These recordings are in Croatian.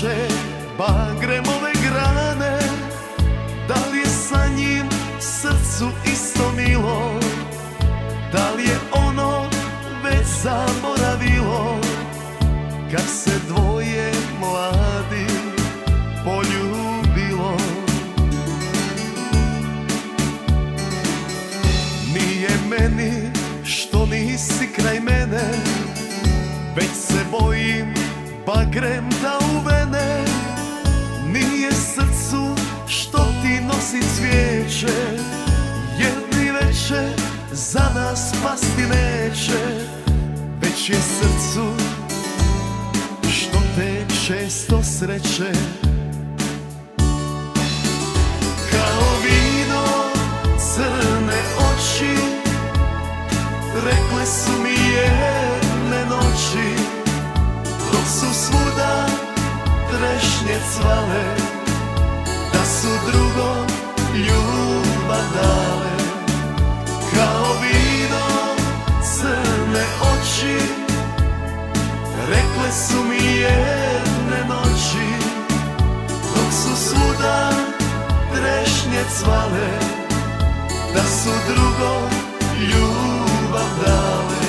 naše bagremove grane, da li je sa njim srcu isto milo, da li je ono već zaboravilo kad se dvoje mladi poljubilo. Nije meni što nisi kraj mene, već se bojim bagrem da uvene. Nije srcu što ti nosi cvijeće, jer ni veče za nas pasti neće, već je srcu što te često sreće. Kao vino crne oči, rekle su mi jedne noći, dok su svuda trešnje cvale, da su drugom ljubav dale. Kao vino crne oči, rekle su mi jedne noći, dok su svuda trešnje cvale, da su drugom ljubav dale.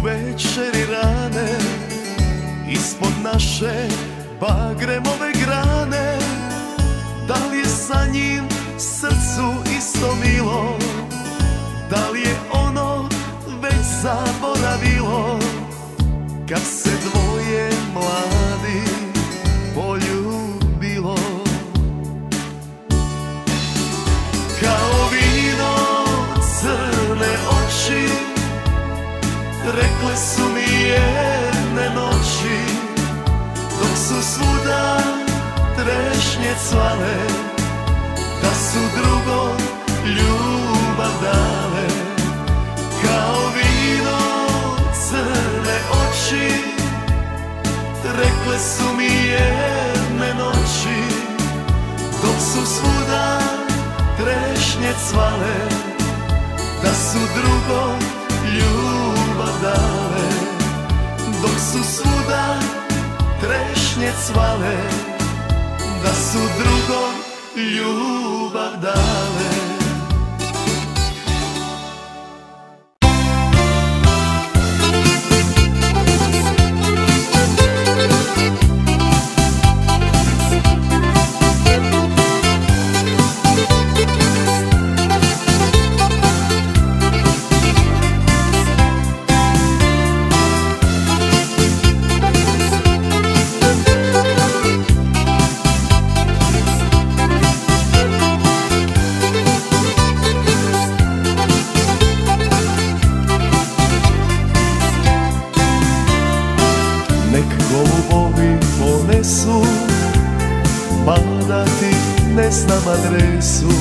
Večeri rane, ispod naše bagremove grane, da li je sa njim srcu isto milo, da li je ono već zaboravilo kad se dvoje mladi poljubilo. Kao vino crne oči, rekle su mi jedne noći, dok su svuda trešnje cvale, da su drugom ljubav dale. Kao vino crne oči, rekle su mi jedne noći, dok su svuda trešnje cvale, da su drugom ljubav dale. Dok su svuda trešnje cvale, da su drugom ljubav dale. Golubovi ponesu, mada ti ne znam adresu,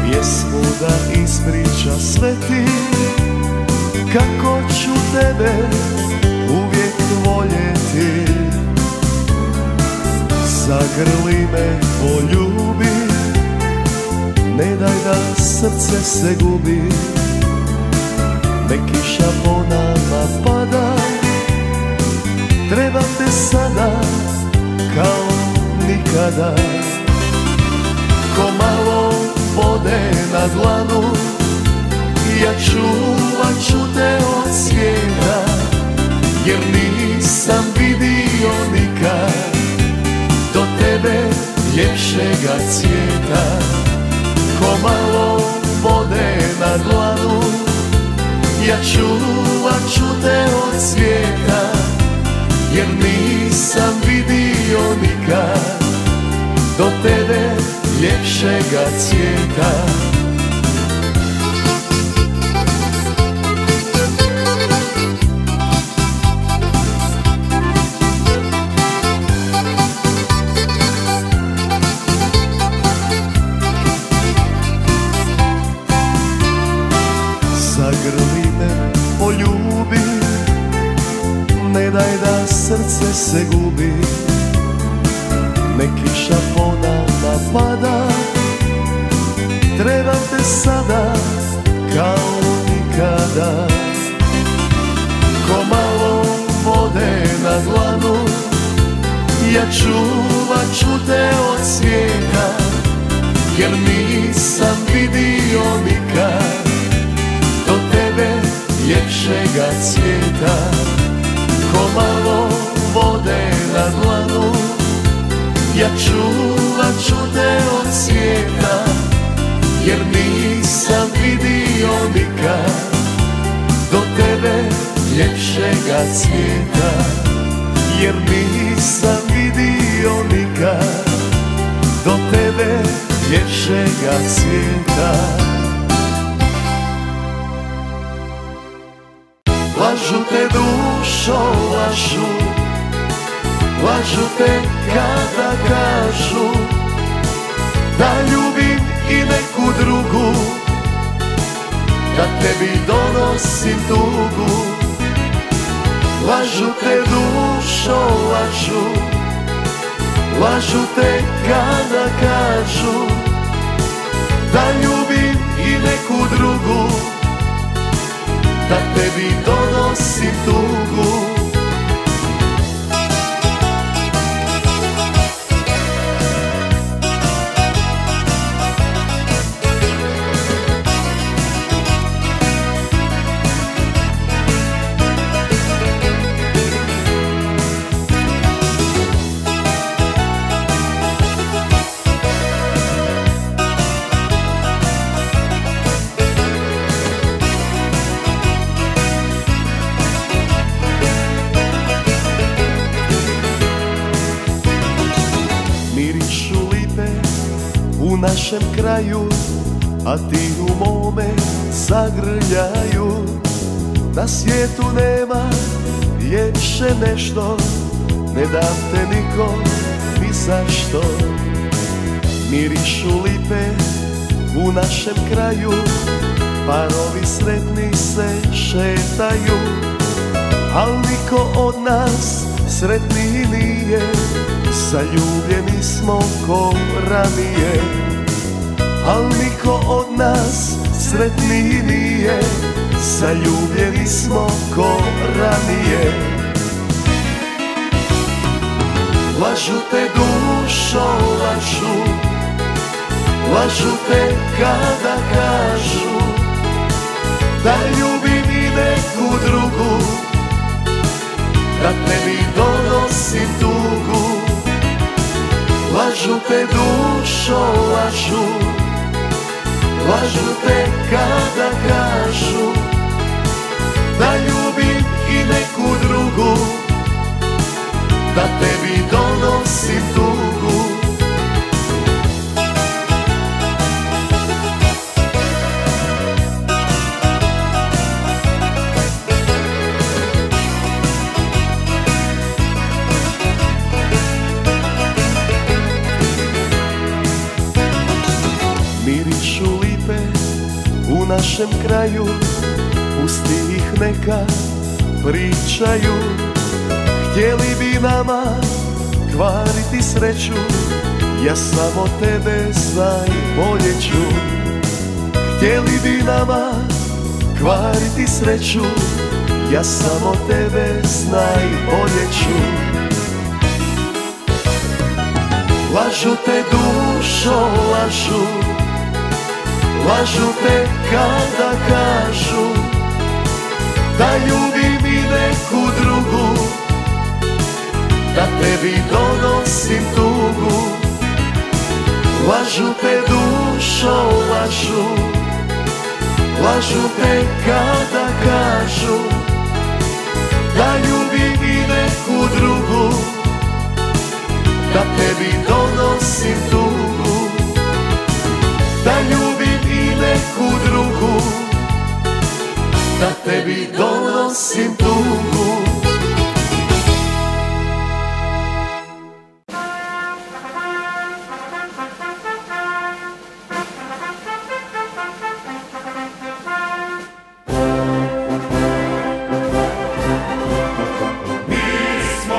pjesmu da ispriča sve ti, kako ću tebe uvijek voljeti. Zagrli me, poljubi, ne daj da srce se gubi. Ne kiša po nama pada, trebam te sada kao nikada. Ko malo vode na dlanu, ja čuvat ću te od svijeta, jer nisam vidio nikad do tebe ljepšega cvijeta. Ko malo vode na dlanu, ja čuvat ću te od svijeta, jer nisam vidio nikad do tebe ljepšega cvijeta. srce se gubi, ne kiša ponovno pada. Trebam te sada kao nikada, ko malo vode na dlanu. Ja čuvat ću te od svijeta, jer nisam vidio nikad do tebe ljepšega cvijeta. Ko malo vode na dlanu, ja čuvat ću te od svijeta, jer nisam vidio nikad do tebe ljepšega cvijeta. Jer nisam vidio nikad do tebe ljepšega cvijeta. Lažu te dušo, lažu, lažu te kada kažu da ljubim i neku drugu, da tebi donosim tugu. Lažu te dušo, lažu, lažu te kada kažu da ljubim i neku drugu, da tebi donosim tugu. U našem kraju, a ti u mome zagrljaju. Na svijetu nema ljepše nešto, ne dam te nikom ni zašto. Mirišu lipe u našem kraju, parovi sretni se šetaju, al niko od nas sretniji nije, zaljubljeni smo ko ranije. Al niko od nas sretniji nije, zaljubljeni smo ko ranije. Lažu te dušo, lažu, lažu te kada kažu da ljubim i neku drugu, da tebi donosim tugu. Lažu te dušo, lažu, lažu te kada kažu da ljubim i neku drugu, da tebi donosim tugu. Mirišu lipe u našem kraju, pusti ih neka pričaju. Htjeli bi nama kvariti sreću, ja samo tebe znaj bolje ću. Htjeli bi nama kvariti sreću, ja samo tebe znaj bolje ću. Lažu te dušo, lažu, lažu te kada kažu da ljubim i neku drugu, da tebi donosim tugu. Lažu te dušo, lažu, lažu te kada kažu da ljubim i neku drugu, da tebi donosim tugu. Da ljubim i neku drugu, da tebi donosim tugu. Mi smo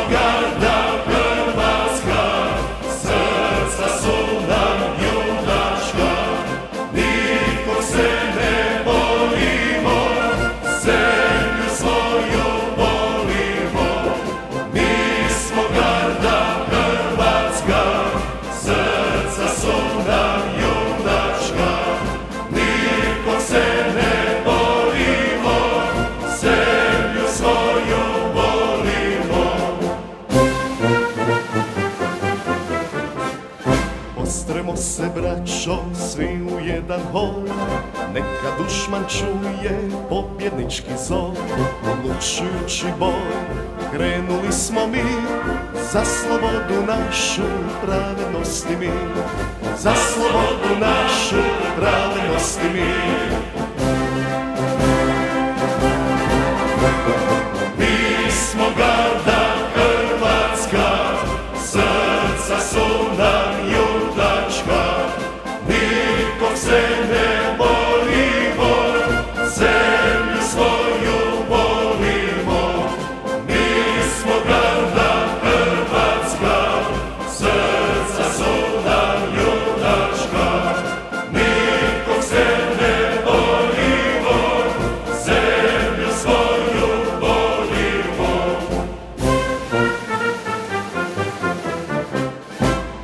se braćo svi u jedan hol, neka dušman čuje pobjednički zov. Odlučujući boj krenuli smo mi, za slobodu našu, pravednosti mi, za slobodu našu, pravednosti mi. Mi smo garda Hrvatska, srca su nam junačka, nikog se ne bojimo, zemlju svoju volimo. Mi smo garda Hrvatska, srca su nam junačka, nikog se ne bojimo, zemlju svoju volimo.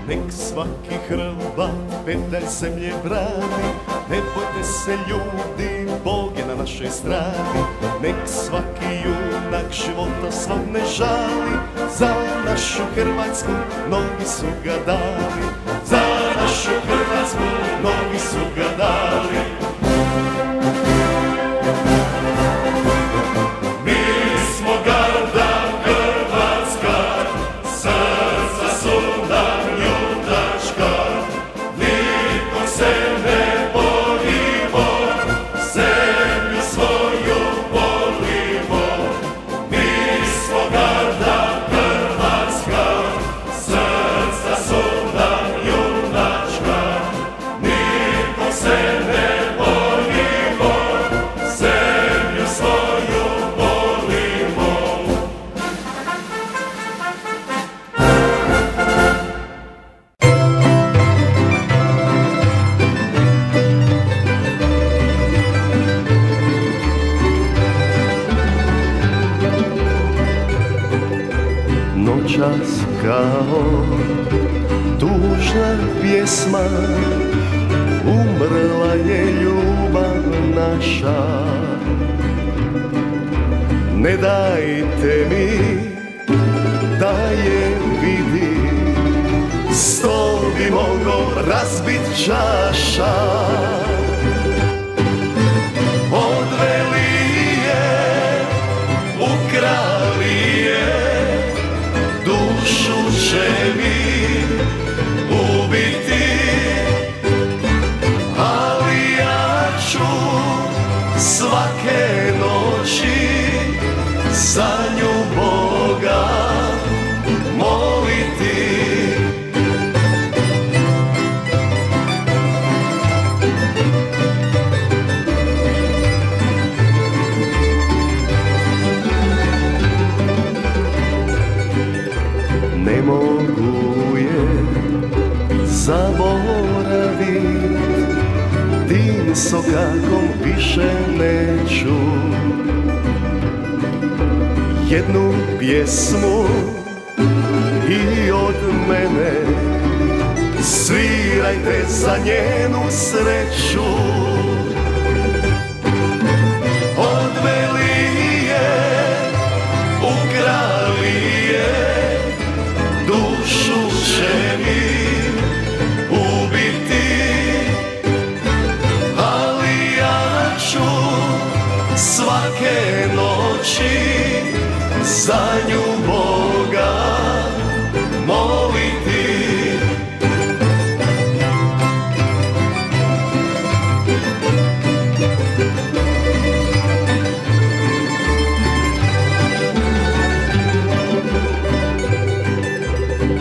Nek svaki Hrvat pedalj zemlje brani, ne bojte se ljudi, Bog je na našoj strani. Nek svaki junak života svog ne žali, za našu Hrvatsku mnogi su ga dali, za našu Hrvatsku mnogi su ga dali. Mi smo garda Hrvatska, srca su nam junačka, nikom se ne bojimo, zemlju svoju volimo. Mi smo garda Hrvatska, srca su nam junačka, nikom se ne bojimo, zemlju svoju volimo. Noćas kao tužna pjesma, umrla je ljubav naša. Ne dajte mi da je vidim, sto bi mogo razbit čaša. Odveli je, ukrali je, dušu će mi ubiti, ali ja ću svake noći za nju Boga moliti. Ne mogu je zaboravit, tim sokakom više neću. Jednu pjesmu i od mene svirajte za njenu sreću. Odveli je, ukrali je, dušu će mi ubiti, ali ja ću svake noći za nju Boga moliti.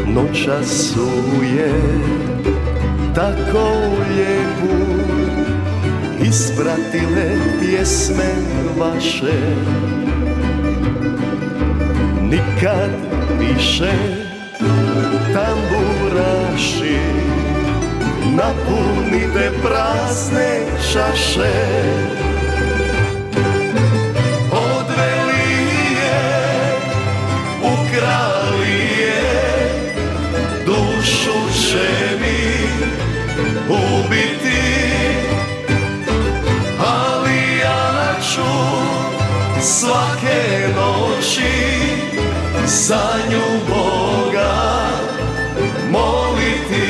Noćas je tako lijepu ispratile pjesme vaše, nikad više tamburaši napunite prazne čaše. Odveli je, ukrali je, dušu će mi ubiti, ali ja ću svake noći za nju Boga moliti.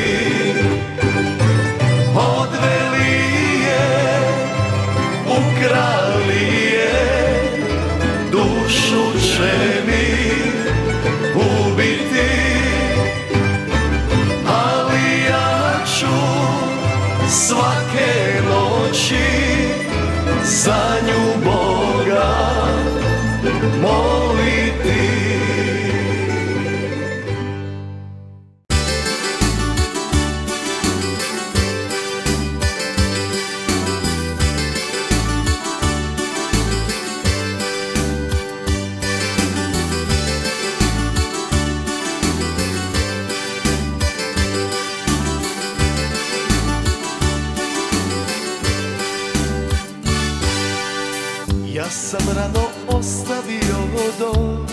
sam rano ostavio dom.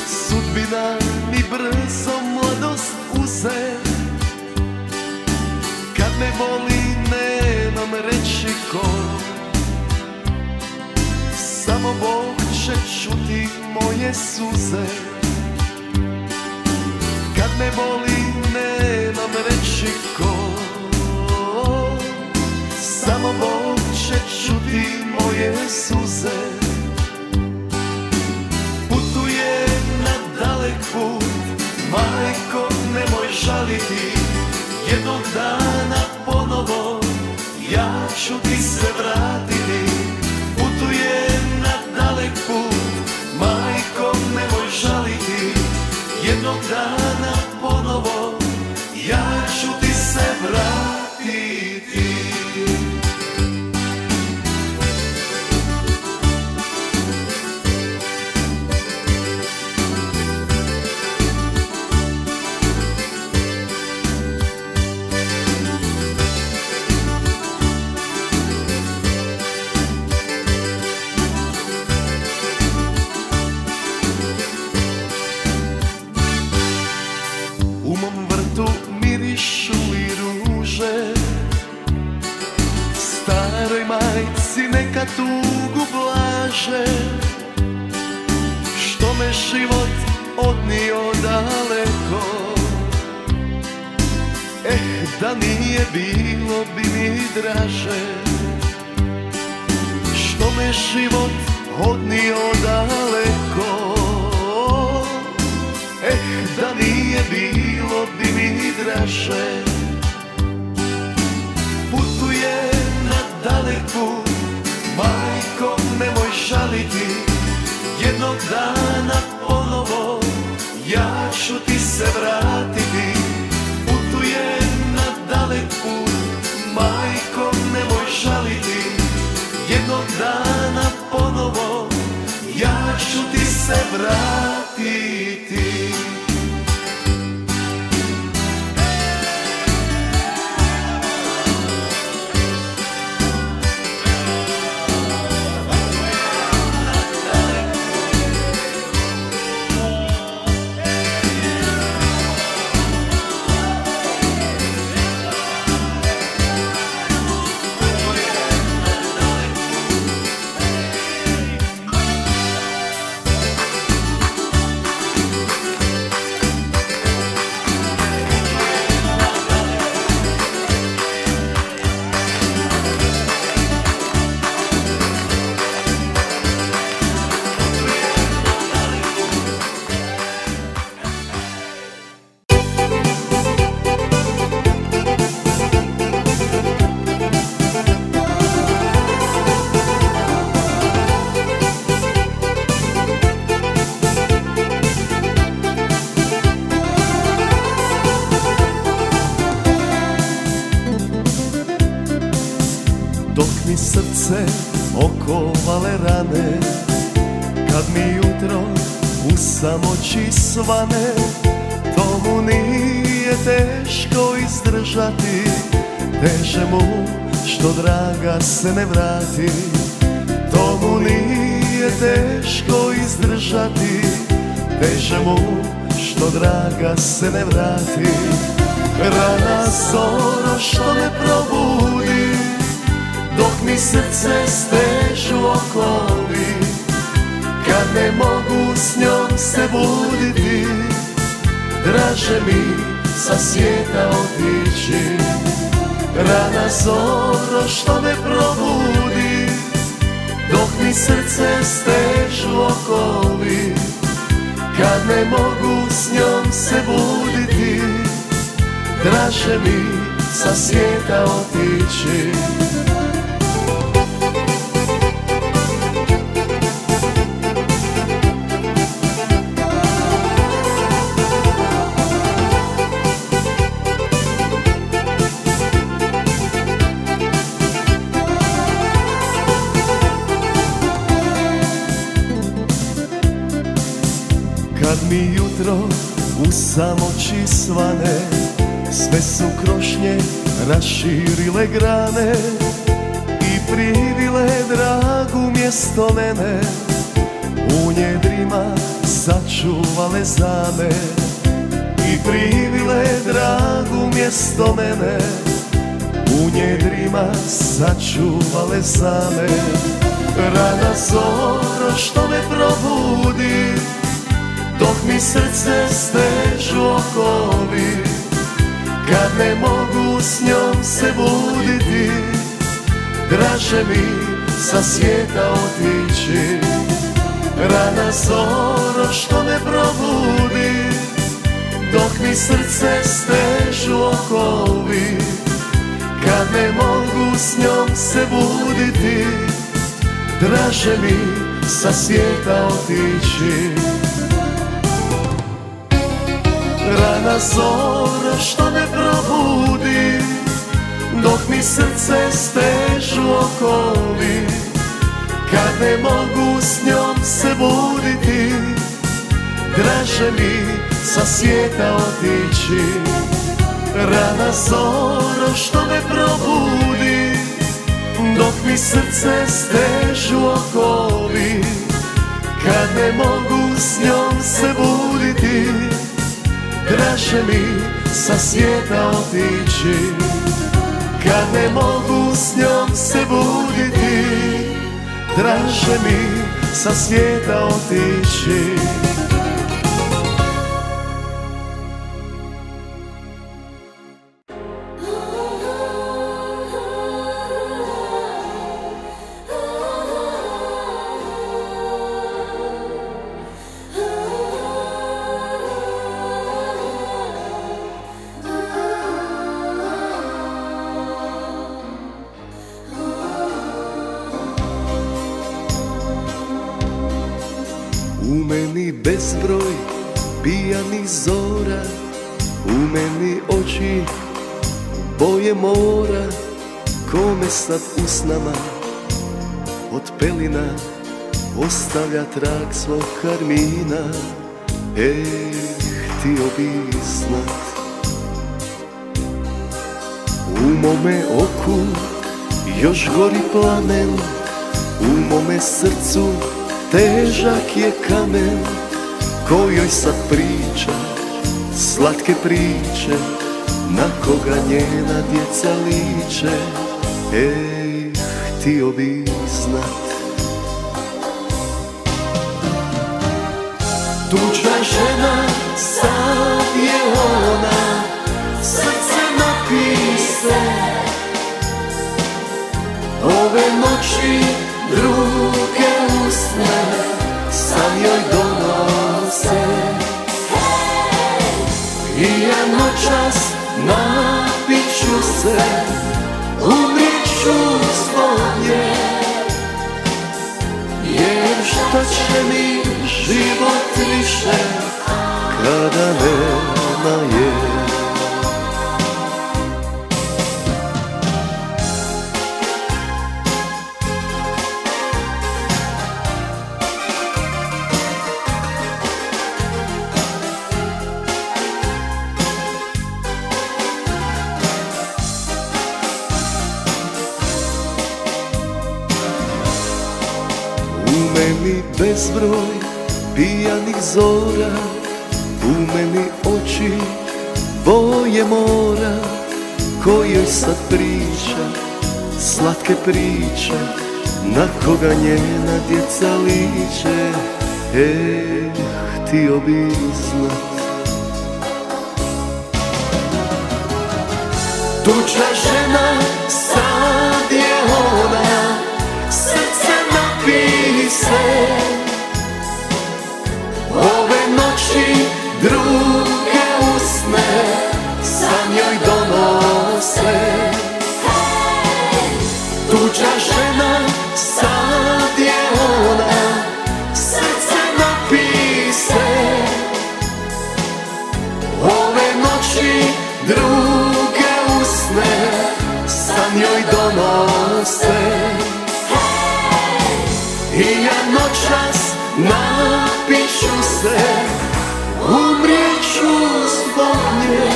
Sudbina mi brzo mladost uze, kad me boli nemam reći ko. Samo Bog će čuti moje suze, kad me boli nemam reći ko. Samo Bog će čuti moje suze. Putuje na dalek put, majko nemoj žaliti, jednog dana ponovo ja ću ti se vratiti. Putuje na dalek put, majko nemoj žaliti, jednog dana ponovo ja ću ti se vratiti. U mom vrtu mirišu i ruže, staroj majci neka tugu blaže, što me život odnio daleko. Da nije bilo bi mi draže, što me život odnio daleko. Da nije bilo bi mi draže. Putuje na dalek put, majko nemoj žaliti, jednog dana ponovo ja ću ti se vratiti. Putuje na dalek put, majko nemoj žaliti, jednog dana ponovo ja ću ti se vratiti. Dok mi srce okovale rane, kad mi jutro u samoći svane, to mu nije teško izdržati, teže mu što draga se ne vrati. To mu nije teško izdržati, teže mu što draga se ne vrati. Rana zoro što me probudi, dok mi srce stežu okovi, kad ne mogu s njom se buditi, draže mi sa svijeta otići. Rana zoro što me probudi, dok mi srce stežu okovi, kad ne mogu s njom se buditi, draže mi sa svijeta otići. Kad mi jutro u samoći svane, sve su krošnje raširile grane i privile dragu mjesto mene, u njedrima sačuvale zame. I privile dragu mjesto mene, u njedrima sačuvale zame. Rana zoro što me probudi, dok mi srce stežu okovi, kad ne mogu s njom se buditi, draže mi sa svijeta otići. Rana zoro što me probudi, dok mi srce stežu okovi, kad ne mogu s njom se buditi, draže mi sa svijeta otići. Rana zoro što me probudi, dok mi srce stežu okovi, kad ne mogu s njom se buditi, draže mi sa svijeta otići. Rana zoro što me probudi, dok mi srce stežu okovi, kad ne mogu s njom se buditi, draže mi sa svijeta otići. Kad ne mogu s njom se buditi, draže mi sa svijeta otići. U meni bezbroj pijanih zora, u meni oči boje mora, kome sad usnama od pelina ostavlja trag svog karmina. Htio bi znat, u mome oku još gori plamen, u mome srcu težak je kamen, kojoj sad priča slatke priče, na koga njena djeca liče. Htio bi znat. Tučna žena sad je ona, srce napise, ove noći druge usne san joj donose. I ja noćas napit ću se, umrijet ću zbog nje, jer šta će mi život više kada nema je. U meni bezbroj pijanih zora, u meni oči boje mora, kojoj sad priča slatke priče, na koga njena djeca liče. Htio bi znat. Tučna žena sad je ona, srce napise, ove noći druge usne san joj donose. Tučna žena sad je ona, srce napise, ove noći druge usne san joj donose. I ja noćas napit ću se, umrijet ću zbog nje,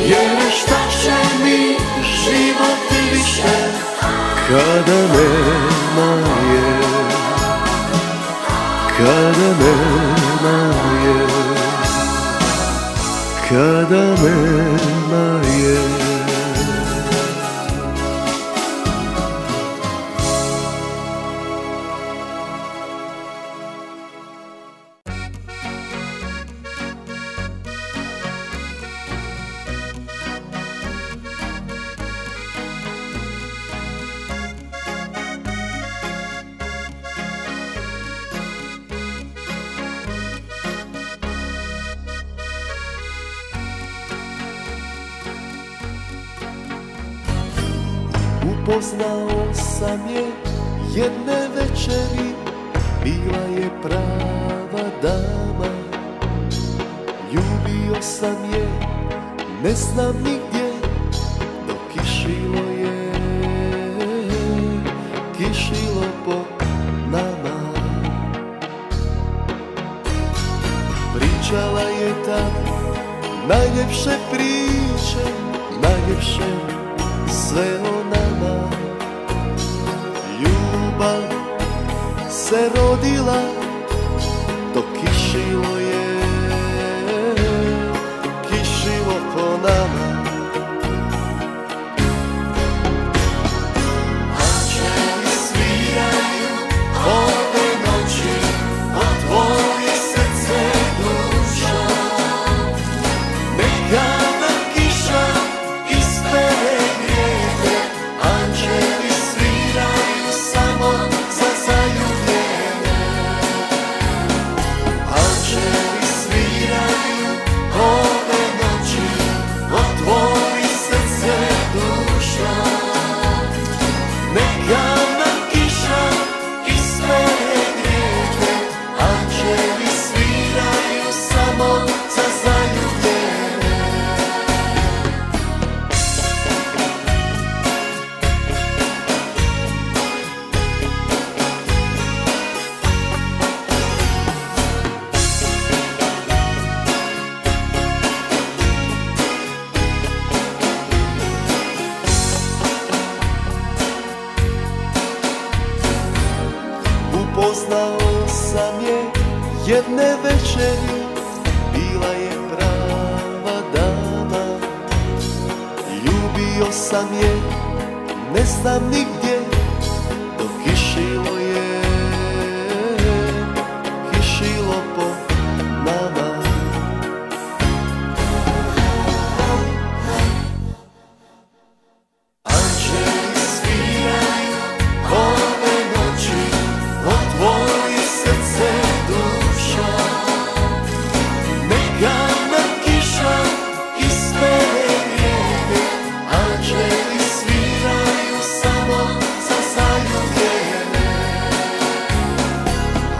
jer šta kada nema je, kada nema je, kada nema je. Upoznao sam je jedne večeri, bila je prava dama. Ljubio sam je, ne znam nigdje, dok kišilo je, kišilo po nama. Pričala je tad najljepše priče, najljepše sve o nama. Ljubav se rodila, dok kišilo je, kišilo po nama. Anđeli sviraju ove noći, otvori srce duša. Neka nam kiša ispere grijehe, anđeli sviraju samo za zaljubljene. Anđeli sviraju ove noći, otvori srce duša. Neka nam kiša ispere grijehe, anđeli sviraju samo za zaljubljene. Upoznao sam je jedne večeri, bila je prava dama. Ljubio sam je, ne znam nigdje, dok kišilo je, kišilo po nama. Anđeli sviraju ove noći, otvori srce duša. Neka nam kiša ispere grijehe, anđeli sviraju samo za zaljubljene.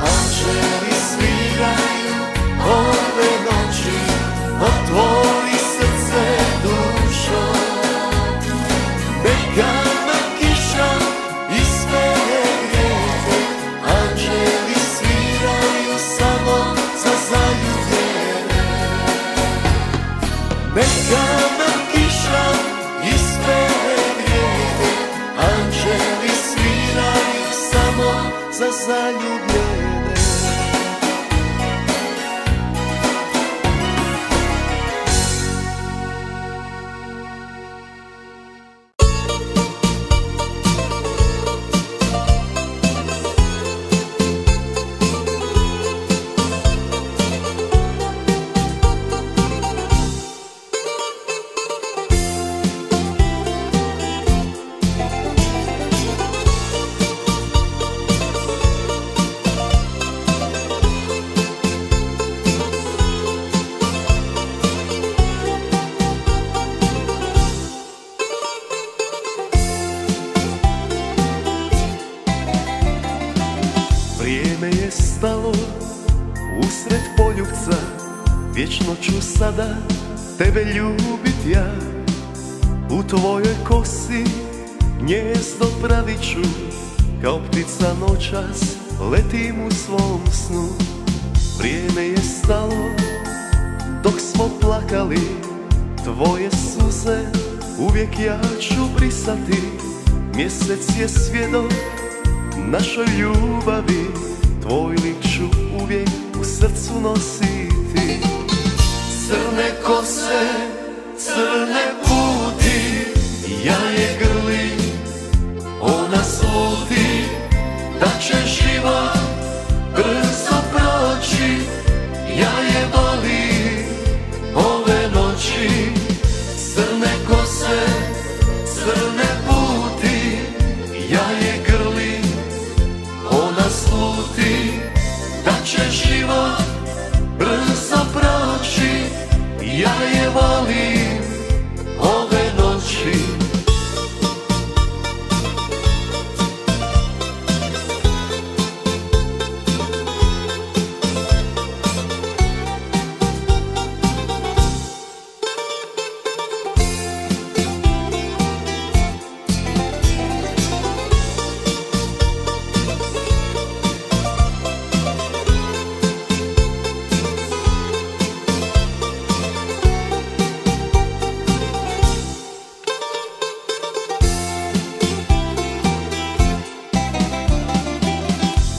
Anđeli sviraju ove noći, otvori srce duša. Neka nam kiša ispere grijehe, anđeli sviraju samo za zaljubljene. Neka nam kiša ispere grijehe, anđeli sviraju samo za zaljubljene. Vrijeme je stalo usred poljupca, vječno ću sada tebe ljubit ja. U tvojoj kosi gnjezdo pravit ću, kao ptica noćas letim u svom snu. Vrijeme je stalo dok smo plakali, tvoje suze uvijek ja ću brisati. Mjesec je svjedok našoj ljubavi, tvoj lik ću uvijek u srcu nositi. Crne kose, crne puti, ja je grlim, ona sluti, da će život brzo proći, ja je volim ove noći. Crne kose, crne puti, ja je grlim, ona sluti, da će život brzo proći, ja je volim ove noći.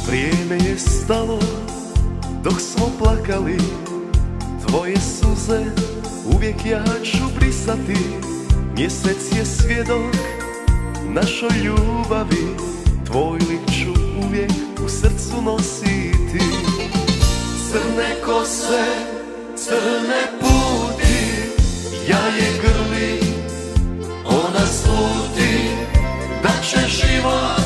Vrijeme je stalo dok smo plakali, tvoje suze uvijek ja ću brisati. Mjesec je svjedok našoj ljubavi, tvoj lik ću uvijek u srcu nositi. Crne kose, crne puti, ja je grlim, ona sluti, da će život